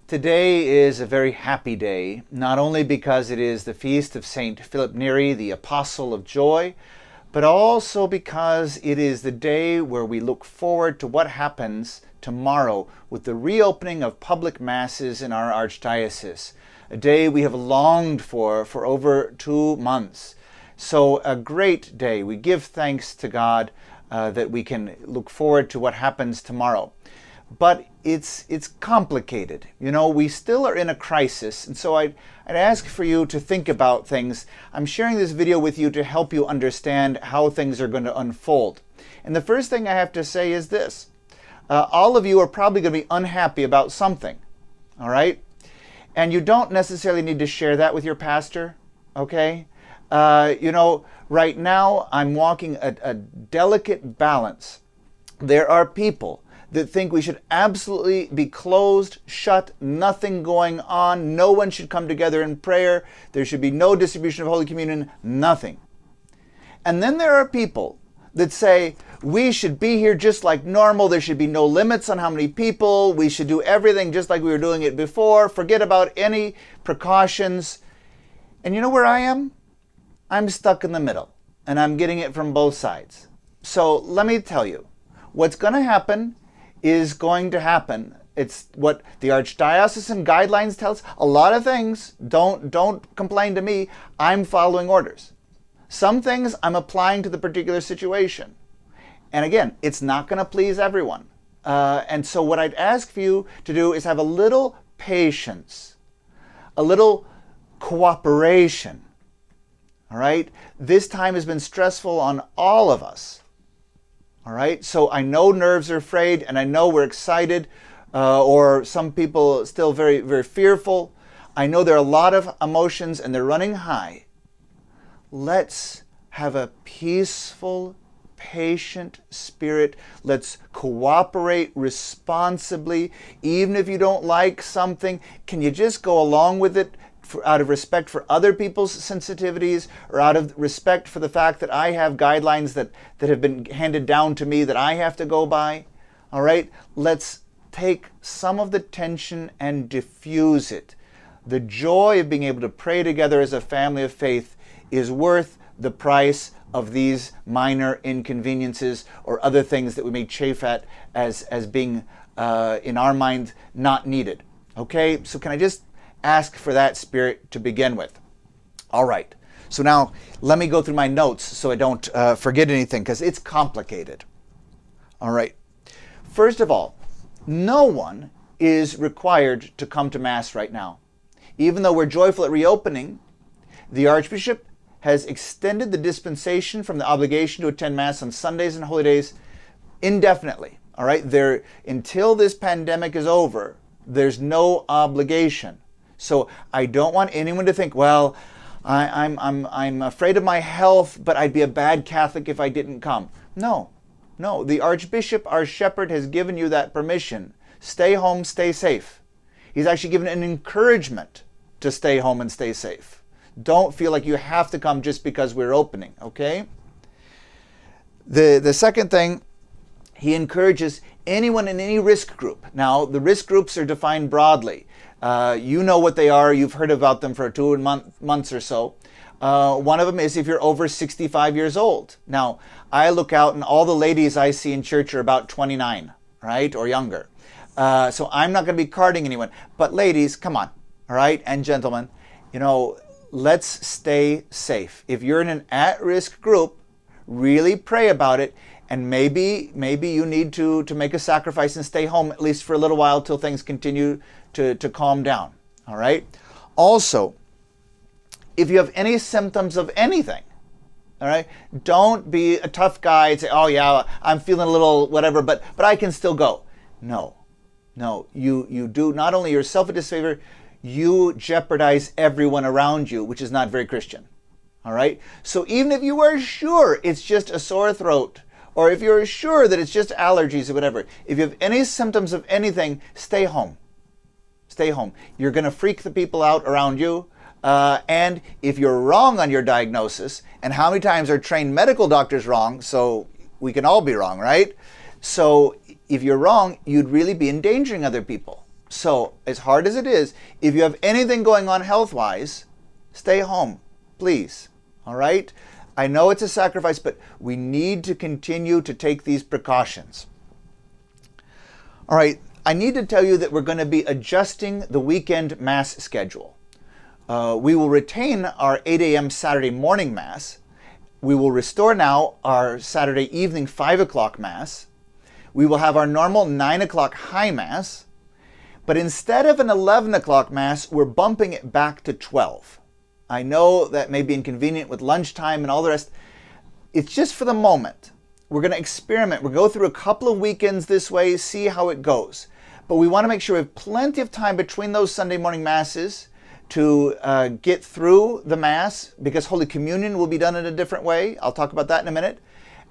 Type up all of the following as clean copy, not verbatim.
Today is a very happy day, not only because it is the feast of St. Philip Neri, the Apostle of Joy, but also because it is the day where we look forward to what happens tomorrow with the reopening of public masses in our archdiocese, a day we have longed for over 2 months. So a great day. We give thanks to God that we can look forward to what happens tomorrow. But it's complicated. You know, we still are in a crisis, and so I'd ask for you to think about things. I'm sharing this video with you to help you understand how things are going to unfold. And the first thing I have to say is this. All of you are probably going to be unhappy about something, all right? And you don't necessarily need to share that with your pastor, okay? You know, right now I'm walking a delicate balance. There are people that think we should absolutely be closed, shut, nothing going on, no one should come together in prayer, there should be no distribution of Holy Communion, nothing. And then there are people that say we should be here just like normal, there should be no limits on how many people, we should do everything just like we were doing it before, forget about any precautions. And you know where I am? I'm stuck in the middle, and I'm getting it from both sides. So let me tell you, what's going to happen is going to happen. It's what the archdiocesan guidelines tell us. A lot of things, don't complain to me. I'm following orders. Some things I'm applying to the particular situation. And again, it's not going to please everyone. And so what I'd ask for you to do is have a little patience, a little cooperation. All right? This time has been stressful on all of us. All right, so I know nerves are frayed, and I know we're excited, or some people still very, very fearful. I know there are a lot of emotions, and they're running high. Let's have a peaceful, patient spirit. Let's cooperate responsibly. Even if you don't like something, can you just go along with it? Out of respect for other people's sensitivities, or out of respect for the fact that I have guidelines that have been handed down to me that I have to go by. All right, let's take some of the tension and diffuse it. The joy of being able to pray together as a family of faith is worth the price of these minor inconveniences or other things that we may chafe at as being, in our mind, not needed. Okay, so can I just ask for that spirit to begin with? All right. So now let me go through my notes so I don't forget anything, because it's complicated. All right. First of all, no one is required to come to Mass right now. Even though we're joyful at reopening, the Archbishop has extended the dispensation from the obligation to attend Mass on Sundays and holy days indefinitely. All right. Until this pandemic is over, there's no obligation. So I don't want anyone to think, well, I'm afraid of my health, but I'd be a bad Catholic if I didn't come. No. The Archbishop, our shepherd, has given you that permission. Stay home, stay safe. He's actually given an encouragement to stay home and stay safe. Don't feel like you have to come just because we're opening, okay? The second thing, he encourages anyone in any risk group. Now, the risk groups are defined broadly. You know what they are. You've heard about them for 2 months or so. One of them is if you're over 65 years old. Now, I look out and all the ladies I see in church are about 29, right, or younger. So I'm not going to be carding anyone. But ladies, come on, all right, and gentlemen, you know, let's stay safe. If you're in an at-risk group, really pray about it. And maybe you need to make a sacrifice and stay home at least for a little while till things continue to calm down. All right? Also, if you have any symptoms of anything, all right, don't be a tough guy and say, oh yeah, I'm feeling a little whatever, but I can still go. No, you do not only yourself a disfavor, you jeopardize everyone around you, which is not very Christian. All right? So even if you are sure it's just a sore throat, or if you're sure that it's just allergies or whatever, if you have any symptoms of anything, stay home. Stay home. You're going to freak the people out around you. And if you're wrong on your diagnosis, and how many times are trained medical doctors wrong, so we can all be wrong, right? So if you're wrong, you'd really be endangering other people. So, as hard as it is, if you have anything going on health-wise, stay home, please. All right? I know it's a sacrifice, but we need to continue to take these precautions. All right, I need to tell you that we're going to be adjusting the weekend Mass schedule. We will retain our 8 a.m. Saturday morning Mass. We will restore now our Saturday evening 5 o'clock Mass. We will have our normal 9 o'clock High Mass. But instead of an 11 o'clock Mass, we're bumping it back to 12. I know that may be inconvenient with lunchtime and all the rest. It's just for the moment. We're going to experiment. We'll go through a couple of weekends this way, see how it goes. But we want to make sure we have plenty of time between those Sunday morning Masses to get through the Mass, because Holy Communion will be done in a different way. I'll talk about that in a minute.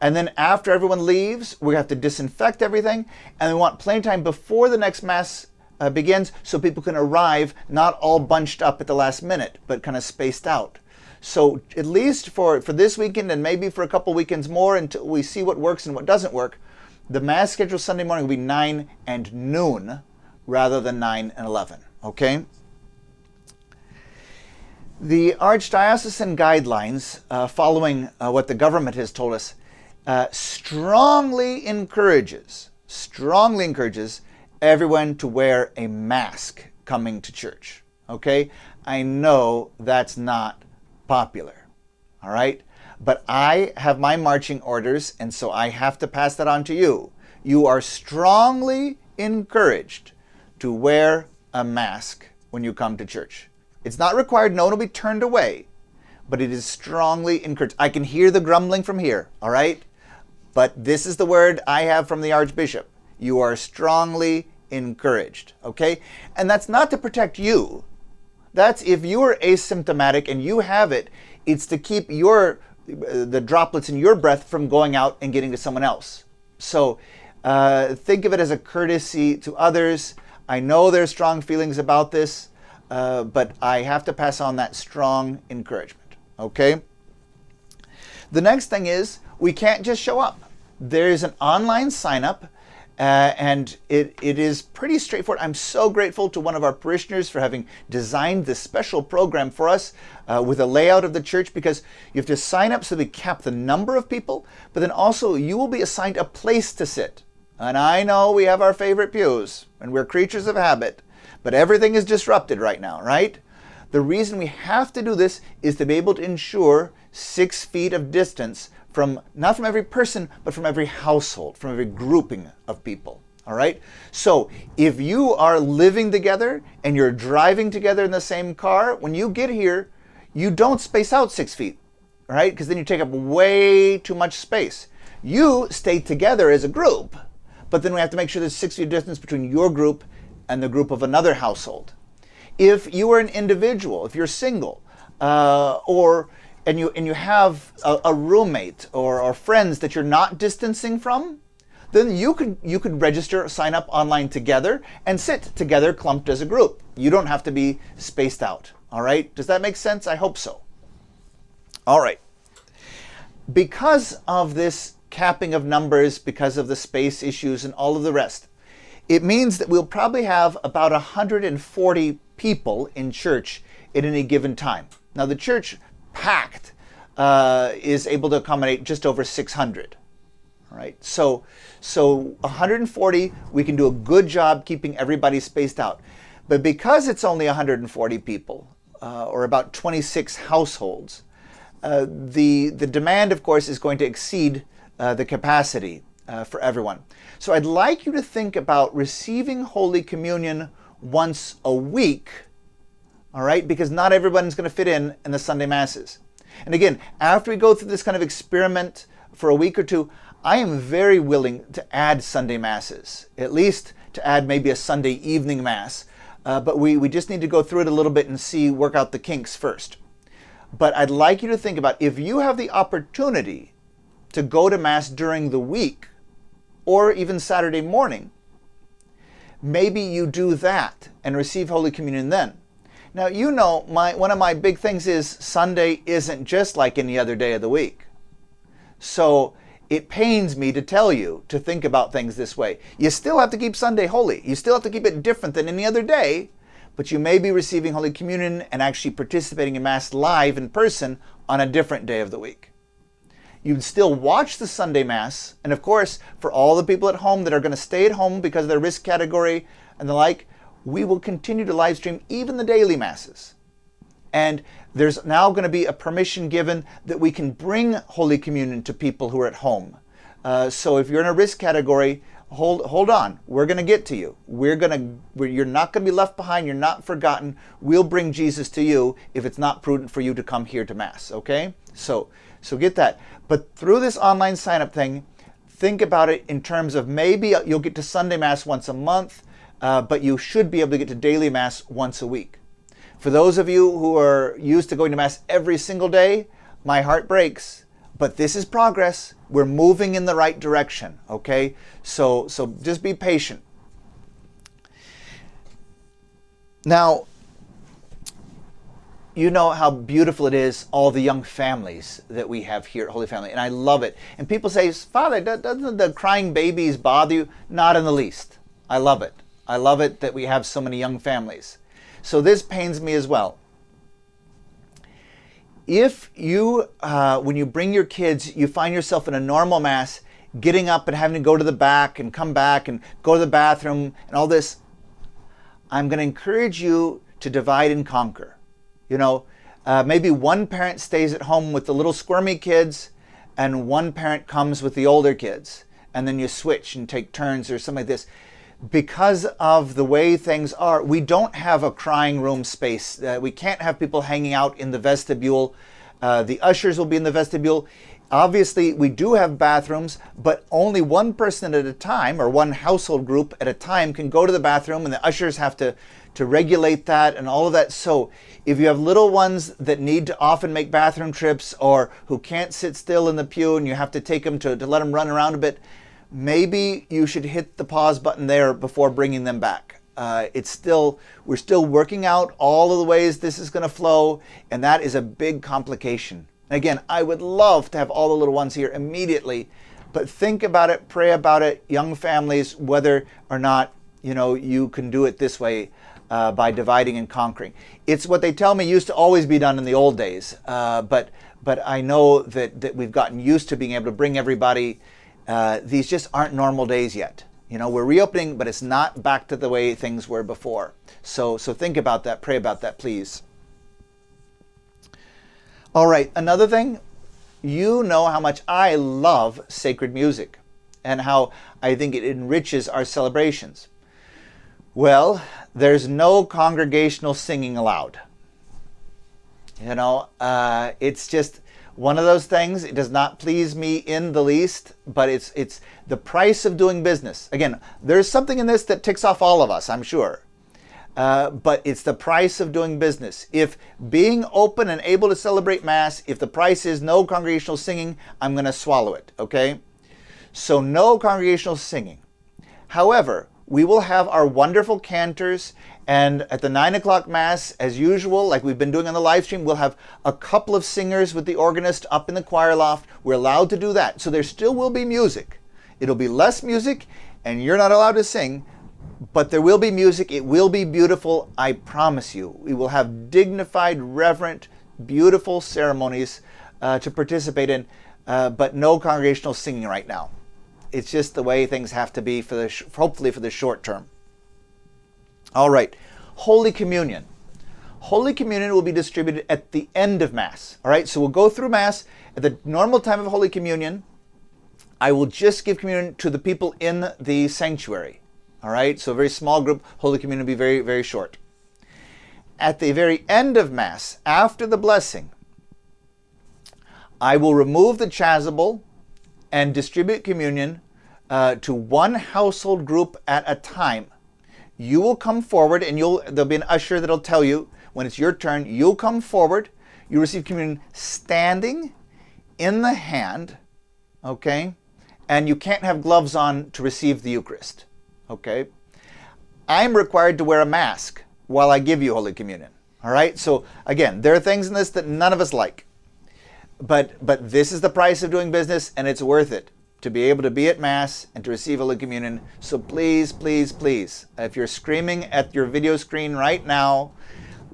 And then after everyone leaves, we have to disinfect everything. And we want plenty of time before the next Mass begins so people can arrive not all bunched up at the last minute, but kind of spaced out. So at least for this weekend and maybe for a couple weekends more until we see what works and what doesn't work, the Mass schedule Sunday morning will be 9 and noon rather than 9 and 11. Okay? The Archdiocesan guidelines, following what the government has told us, strongly encourages everyone to wear a mask coming to church. Okay? I know that's not popular. All right? But I have my marching orders, and so I have to pass that on to you. You are strongly encouraged to wear a mask when you come to church. It's not required. No one will be turned away. But it is strongly encouraged. I can hear the grumbling from here. All right? But this is the word I have from the Archbishop. You are strongly encouraged. Okay? And that's not to protect you. That's if you are asymptomatic and you have it, it's to keep the droplets in your breath from going out and getting to someone else. So think of it as a courtesy to others. I know there's strong feelings about this, but I have to pass on that strong encouragement. Okay? The next thing is we can't just show up. There's an online sign-up. And it is pretty straightforward. I'm so grateful to one of our parishioners for having designed this special program for us with a layout of the church, because you have to sign up so we cap the number of people, but then also you will be assigned a place to sit. And I know we have our favorite pews and we're creatures of habit, but everything is disrupted right now, right? The reason we have to do this is to be able to ensure 6 feet of distance from, not from every person, but from every household, from every grouping of people. All right? So if you are living together and you're driving together in the same car, when you get here, you don't space out 6 feet, all right? Because then you take up way too much space. You stay together as a group, but then we have to make sure there's 6 feet distance between your group and the group of another household. If you are an individual, if you're single, and you have a roommate or friends that you're not distancing from, then you could register, sign up online together, and sit together clumped as a group. You don't have to be spaced out. All right? Does that make sense? I hope so. All right. Because of this capping of numbers, because of the space issues and all of the rest, it means that we'll probably have about 140 people in church at any given time. Now the church packed is able to accommodate just over 600. All right, so 140, we can do a good job keeping everybody spaced out. But because it's only 140 people, or about 26 households, the demand, of course, is going to exceed the capacity for everyone. So I'd like you to think about receiving Holy Communion once a week, all right, because not everyone's going to fit in the Sunday Masses. And again, after we go through this kind of experiment for a week or two, I am very willing to add Sunday Masses, at least to add maybe a Sunday evening Mass. But we just need to go through it a little bit and work out the kinks first. But I'd like you to think about, if you have the opportunity to go to Mass during the week, or even Saturday morning, maybe you do that and receive Holy Communion then. Now, you know, one of my big things is Sunday isn't just like any other day of the week. So it pains me to tell you to think about things this way. You still have to keep Sunday holy. You still have to keep it different than any other day, but you may be receiving Holy Communion and actually participating in Mass live in person on a different day of the week. You'd still watch the Sunday Mass, and of course, for all the people at home that are going to stay at home because of their risk category and the like, we will continue to live stream even the daily Masses. And there's now going to be a permission given that we can bring Holy Communion to people who are at home. So if you're in a risk category, hold on. We're going to get to you. You're not going to be left behind. You're not forgotten. We'll bring Jesus to you if it's not prudent for you to come here to Mass. Okay? So get that. But through this online sign-up thing, think about it in terms of maybe you'll get to Sunday Mass once a month, but you should be able to get to daily Mass once a week. For those of you who are used to going to Mass every single day, my heart breaks. But this is progress. We're moving in the right direction, okay? So just be patient. Now, you know how beautiful it is, all the young families that we have here at Holy Family, and I love it. And people say, Father, doesn't the crying babies bother you? Not in the least. I love it. I love it that we have so many young families. So this pains me as well. If you, when you bring your kids, you find yourself in a normal Mass, getting up and having to go to the back and come back and go to the bathroom and all this, I'm going to encourage you to divide and conquer. You know, maybe one parent stays at home with the little squirmy kids and one parent comes with the older kids. And then you switch and take turns or something like this. Because of the way things are, we don't have a crying room space. We can't have people hanging out in the vestibule. The ushers will be in the vestibule. Obviously, we do have bathrooms, but only one person at a time, or one household group at a time, can go to the bathroom, and the ushers have to regulate that and all of that. So if you have little ones that need to often make bathroom trips or who can't sit still in the pew and you have to take them to let them run around a bit, maybe you should hit the pause button there before bringing them back. We're still working out all of the ways this is going to flow, and that is a big complication. Again, I would love to have all the little ones here immediately, but think about it, pray about it, young families, whether or not you can do it this way by dividing and conquering. It's what they tell me used to always be done in the old days, but I know that we've gotten used to being able to bring everybody. These just aren't normal days yet. We're reopening, but it's not back to the way things were before. So think about that, pray about that, please. All right, another thing, you know how much I love sacred music and how I think it enriches our celebrations. Well, there's no congregational singing allowed. It's just one of those things. It does not please me in the least, but it's the price of doing business. Again, there's something in this that ticks off all of us, I'm sure. But it's the price of doing business. If being open and able to celebrate Mass, if the price is no congregational singing, I'm going to swallow it, okay? So no congregational singing. However, we will have our wonderful cantors, and at the 9 o'clock Mass, as usual, like we've been doing on the live stream, we'll have a couple of singers with the organist up in the choir loft. We're allowed to do that. So there still will be music. It'll be less music, and you're not allowed to sing, but there will be music. It will be beautiful, I promise you. We will have dignified, reverent, beautiful ceremonies to participate in, but no congregational singing right now. It's just the way things have to be hopefully for the short term. All right, Holy Communion. Holy Communion will be distributed at the end of Mass. All right, so we'll go through Mass. At the normal time of Holy Communion, I will just give communion to the people in the sanctuary. All right, so a very small group. Holy Communion will be very, very short. At the very end of Mass, after the blessing, I will remove the chasuble and distribute communion to one household group at a time. You will come forward, and there'll be an usher that'll tell you when it's your turn. You'll come forward. You receive communion standing in the hand, okay? And you can't have gloves on to receive the Eucharist, okay? I'm required to wear a mask while I give you Holy Communion, all right? So again, there are things in this that none of us like. but this is the price of doing business, and it's worth it to be able to be at Mass and to receive Holy Communion. So please, please, please, if you're screaming at your video screen right now,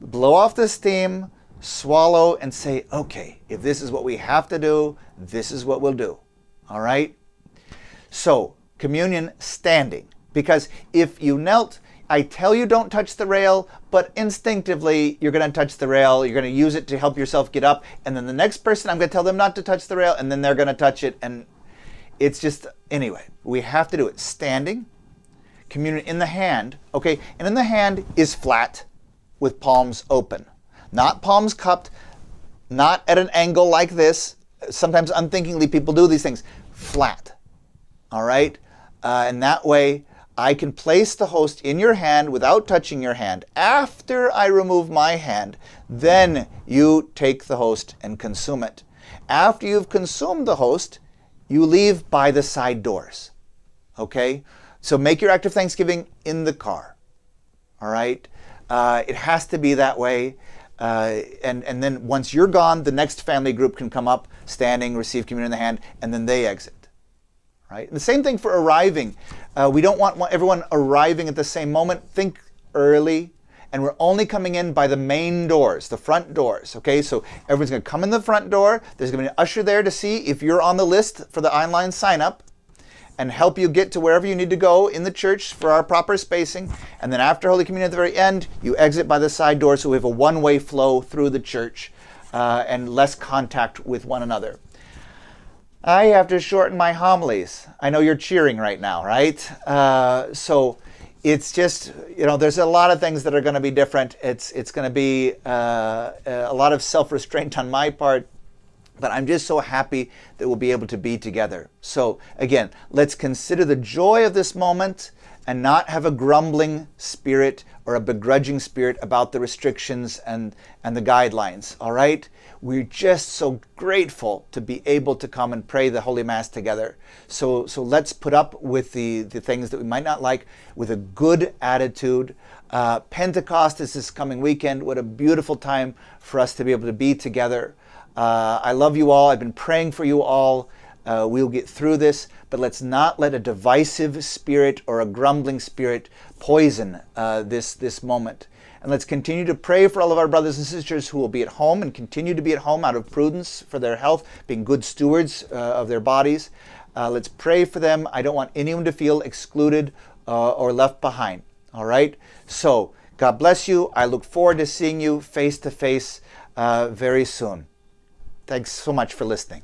blow off the steam, swallow, and say, okay, if this is what we have to do, this is what we'll do. All right? So, communion standing. Because if you knelt, I tell you don't touch the rail, but instinctively you're going to touch the rail. You're going to use it to help yourself get up. And then the next person, I'm going to tell them not to touch the rail, and then they're going to touch it. And it's just, anyway, we have to do it standing. Communion in the hand, okay? And in the hand is flat with palms open. Not palms cupped, not at an angle like this. Sometimes unthinkingly people do these things. Flat, all right? And that way I can place the host in your hand without touching your hand. After I remove my hand, then you take the host and consume it. After you've consumed the host, you leave by the side doors, okay? So make your act of thanksgiving in the car, all right? It has to be that way. And then once you're gone, the next family group can come up, standing, receive communion in the hand, and then they exit, right? And the same thing for arriving. We don't want everyone arriving at the same moment. Think early. And we're only coming in by the main doors, the front doors, okay? So everyone's going to come in the front door. There's going to be an usher there to see if you're on the list for the online sign-up and help you get to wherever you need to go in the church for our proper spacing. And then after Holy Communion at the very end, you exit by the side door, so we have a one-way flow through the church and less contact with one another. I have to shorten my homilies. I know you're cheering right now, right? So it's just, you know, there's a lot of things that are going to be different. It's going to be a lot of self-restraint on my part, but I'm just so happy that we'll be able to be together. So again, let's consider the joy of this moment and not have a grumbling spirit or a begrudging spirit about the restrictions and the guidelines, all right? We're just so grateful to be able to come and pray the Holy Mass together. So let's put up with the things that we might not like with a good attitude. Pentecost is this coming weekend. What a beautiful time for us to be able to be together. I love you all. I've been praying for you all. We'll get through this, but let's not let a divisive spirit or a grumbling spirit poison this moment. And let's continue to pray for all of our brothers and sisters who will be at home and continue to be at home out of prudence for their health, being good stewards of their bodies. Let's pray for them. I don't want anyone to feel excluded or left behind. All right? So, God bless you. I look forward to seeing you face to face very soon. Thanks so much for listening.